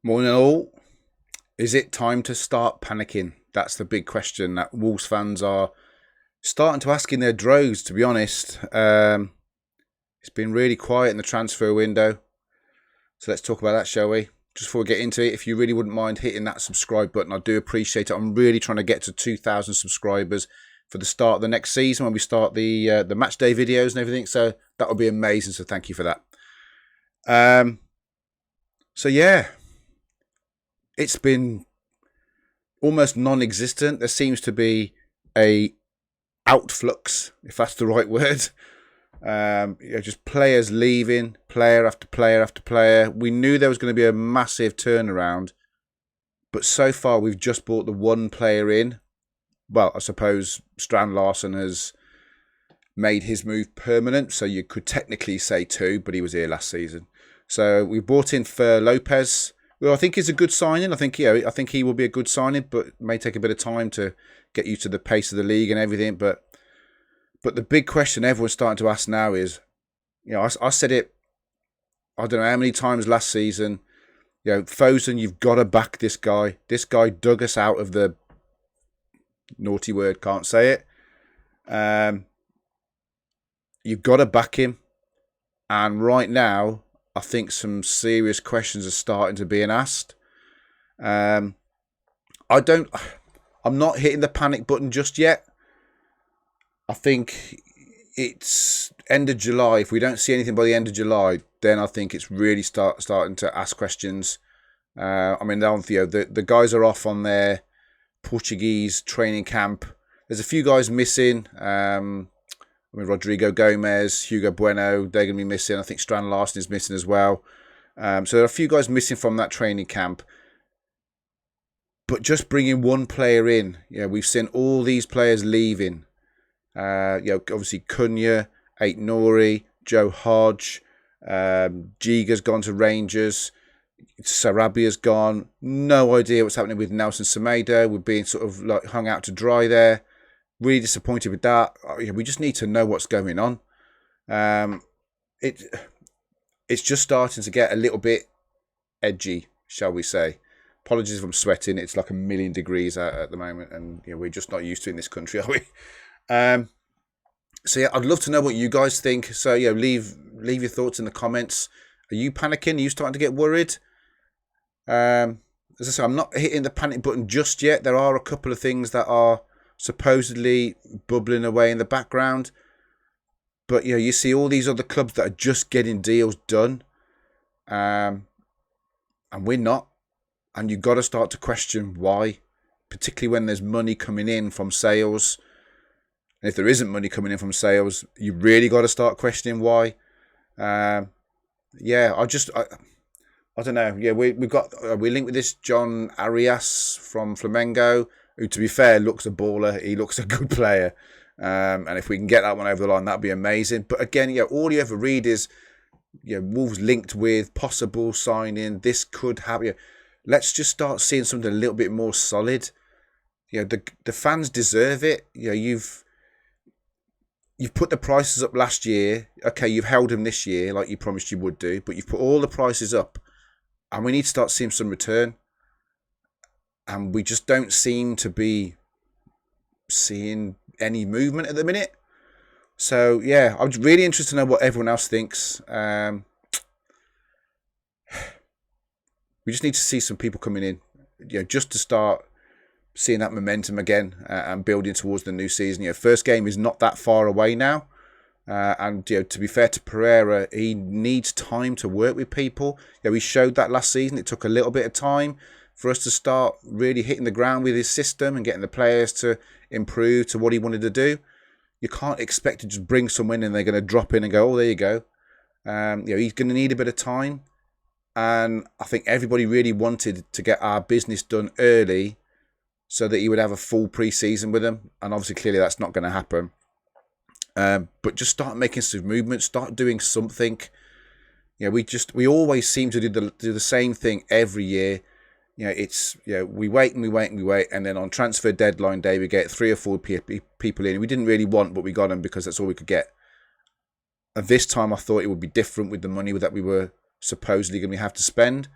Molineux, is it time to start panicking? That's the big question that Wolves fans are starting to ask in their droves, to be honest. It's been really quiet in the transfer window. So let's talk about that, shall we? Just before we get into it, if you really wouldn't mind hitting that subscribe button, I do appreciate it. I'm really trying to get to 2,000 subscribers for the start of the next season when we start the match day videos and everything. So that would be amazing. So thank you for that. So yeah, it's been almost non-existent. There seems to be a outflux, if that's the right word. Just players leaving, player after player after player. We knew there was going to be a massive turnaround, but so far we've just brought the one player in. Well, I suppose Strand Larsen has made his move permanent, so you could technically say two, but he was here last season. So we brought in Fer Lopez. Well, I think he's a good signing. I think he will be a good signing, but it may take a bit of time to get used to the pace of the league and everything. But the big question everyone's starting to ask now is, I said it, I don't know how many times last season. Fosun, you've got to back this guy. This guy dug us out of the naughty word, can't say it. You've got to back him. And right now, I think some serious questions are starting to be asked. I'm not hitting the panic button just yet. I think it's end of July. If we don't see anything by the end of July, then I think it's really starting to ask questions. The guys are off on their Portuguese training camp. There's a few guys missing. Rodrigo Gomez, Hugo Bueno, they're going to be missing. I think Strand Larsen is missing as well. So there are a few guys missing from that training camp. But just bringing one player in, we've seen all these players leaving. Obviously Cunha, Ait Nouri, Joe Hodge, Giga's gone to Rangers, Sarabia's gone. No idea what's happening with Nelson Semedo. We're being sort of like hung out to dry there. Really disappointed with that. We just need to know what's going on. It's just starting to get a little bit edgy, shall we say. Apologies if I'm sweating. It's like 1,000,000 degrees out at the moment, and we're just not used to it in this country, are we? I'd love to know what you guys think. So leave your thoughts in the comments. Are you panicking? Are you starting to get worried? As I say, I'm not hitting the panic button just yet. There are a couple of things that are supposedly bubbling away in the background, but you see all these other clubs that are just getting deals done, and we're not. And you've got to start to question why, particularly when there's money coming in from sales. And if there isn't money coming in from sales, you really got to start questioning why. I don't know. We're linked with this John Arias from Flamengo, who, to be fair, looks a baller. He looks a good player. And if we can get that one over the line, that'd be amazing. But again, all you ever read is, Wolves linked with possible signing. This could happen. Let's just start seeing something a little bit more solid. The fans deserve it. You've put the prices up last year. Okay, you've held them this year like you promised you would do, but you've put all the prices up, and we need to start seeing some return. And we just don't seem to be seeing any movement at the minute. So, I'm really interested to know what everyone else thinks. We just need to see some people coming in, just to start seeing that momentum again and building towards the new season. First game is not that far away now. And to be fair to Pereira, he needs time to work with people. We showed that last season. It took a little bit of time for us to start really hitting the ground with his system and getting the players to improve to what he wanted to do. You can't expect to just bring someone in and they're going to drop in and go, oh, there you go. He's going to need a bit of time. And I think everybody really wanted to get our business done early so that he would have a full pre-season with them. And obviously, clearly, that's not going to happen. But just start making some movement, start doing something. We always seem to do the same thing every year. We wait and we wait and we wait, and then on transfer deadline day we get 3 or 4 people in. We didn't really want, but we got them because that's all we could get. And this time I thought it would be different with the money that we were supposedly going to have to spend.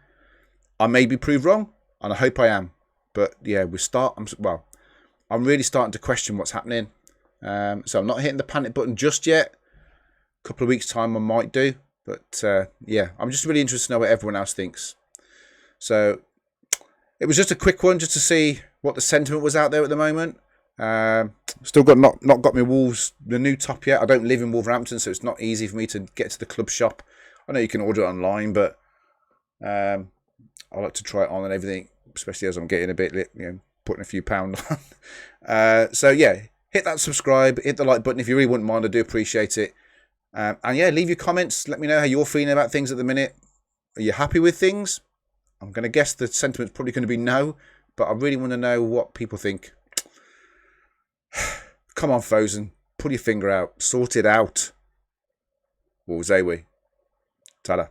I may be proved wrong, and I hope I am. But yeah, I'm really starting to question what's happening. So I'm not hitting the panic button just yet. A couple of weeks' time I might do. But yeah, I'm just really interested to know what everyone else thinks. So it was just a quick one just to see what the sentiment was out there at the moment. Still got not got my Wolves the new top yet. I don't live in Wolverhampton, so it's not easy for me to get to the club shop. I know you can order it online, but I like to try it on and everything, especially as I'm getting a bit, putting a few pounds on. So yeah, hit that subscribe, hit the like button if you really wouldn't mind. I do appreciate it. And yeah, leave your comments. Let me know how you're feeling about things at the minute. Are you happy with things? I'm going to guess the sentiment's probably going to be no, but I really want to know what people think. Come on, Fosen. Pull your finger out. Sort it out. Wolves, we. Ta-da.